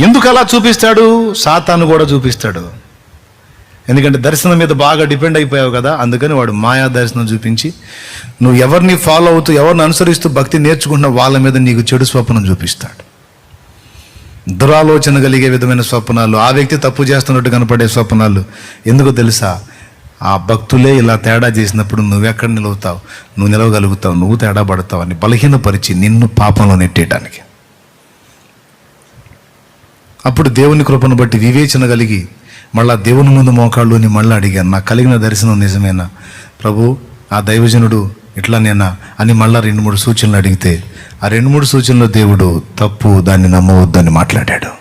ఎందుకు అలా చూపిస్తాడు? సాతాను కూడా చూపిస్తాడు. ఎందుకంటే దర్శనం మీద బాగా డిపెండ్ అయిపోయావు కదా, అందుకని వాడు మాయా దర్శనం చూపించి నువ్వు ఎవరిని ఫాలో అవుతూ ఎవరిని అనుసరిస్తూ భక్తి నేర్చుకుంటున్నావు వాళ్ళ మీద నీకు చెడు స్వప్నం చూపిస్తాడు. దురాలోచన కలిగే విధమైన స్వప్నాలు, ఆ వ్యక్తి తప్పు చేస్తున్నట్టు కనపడే స్వప్నాలు. ఎందుకో తెలుసా? ఆ భక్తులే ఇలా తేడా చేసినప్పుడు నువ్వెక్కడ నిలువుతావు? నువ్వు నిలవగలుగుతావు, నువ్వు తేడా పడతావు అని బలహీనపరిచి నిన్ను పాపంలో నెట్టేయడానికి. అప్పుడు దేవుని కృపను బట్టి వివేచన కలిగి మళ్ళా దేవుని ముందు మోకాళ్ళుని మళ్ళీ అడిగాను, నాకు కలిగిన దర్శనం నిజమేనా ప్రభు, ఆ దైవజనుడు ఇట్లా నేనా అని మళ్ళా 2-3 సూచనలు అడిగితే ఆ 2-3 సూచనలు దేవుడు తప్పు, దాన్ని నమ్మవద్దని మాట్లాడాడు.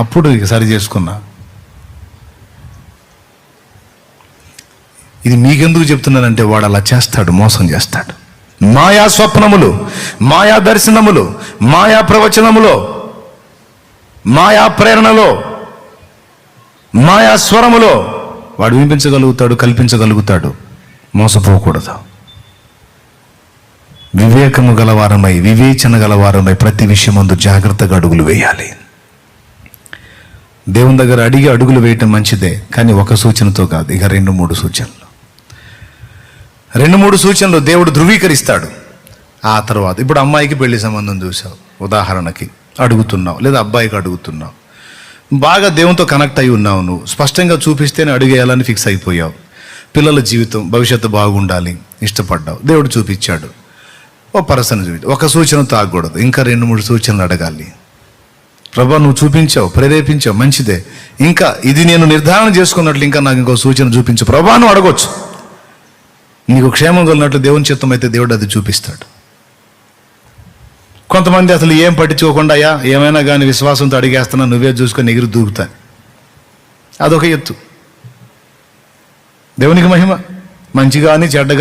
అప్పుడు ఇక సరి చేసుకున్నా. ఇది మీకెందుకు చెప్తున్నానంటే వాడు అలా చేస్తాడు, మోసం చేస్తాడు. మాయా స్వప్నములు, మాయా దర్శనములు, మాయా ప్రవచనములో, మాయా ప్రేరణలో, మాయా స్వరములో వాడు వినిపించగలుగుతాడు, కల్పించగలుగుతాడు. మోసపోకూడదు. వివేకము గలవారమై, వివేచన గలవారమై ప్రతి విషయమందు జాగ్రత్తగా అడుగులు వేయాలి. దేవుని దగ్గర అడిగి అడుగులు వేయటం మంచిదే, కానీ ఒక సూచనతో కాదు, ఇక 2-3 సూచనలు. 2-3 సూచనలు దేవుడు ధృవీకరిస్తాడు. ఆ తర్వాత ఇప్పుడు అమ్మాయికి పెళ్లి సంబంధం చూసావు, ఉదాహరణకి అడుగుతున్నావు, లేదా అబ్బాయికి అడుగుతున్నావు, బాగా దేవునితో కనెక్ట్ అయి ఉన్నావు, నువ్వు స్పష్టంగా చూపిస్తేనే అడిగేయాలని ఫిక్స్ అయిపోయావు. పిల్లల జీవితం, భవిష్యత్తు బాగుండాలి ఇష్టపడ్డావు, దేవుడు చూపించాడు. ఓ పర్సన్ చూపించాడు. ఒక సూచనతో ఆగకూడదు, ఇంకా 2-3 సూచనలు అడగాలి. ప్రభా నువ్వు చూపించావు, ప్రేరేపించావు, మంచిదే, ఇంకా ఇది నేను నిర్ధారణ చేసుకున్నట్లు ఇంకా నాకు ఇంకో సూచన చూపించు ప్రభా నువ్వు అడగొచ్చు. నీకు క్షేమం కలిగినట్లు దేవుని చిత్తం అయితే దేవుడు అది చూపిస్తాడు. కొంతమంది అసలు ఏం పట్టించుకోకుండా అయ్యా ఏమైనా కానీ విశ్వాసంతో అడిగేస్తున్నా, నువ్వే చూసుకొని ఎగిరి దూకుతా, అదొక ఎత్తు. దేవునికి మహిమ. మంచిగా అని చెడ్డగా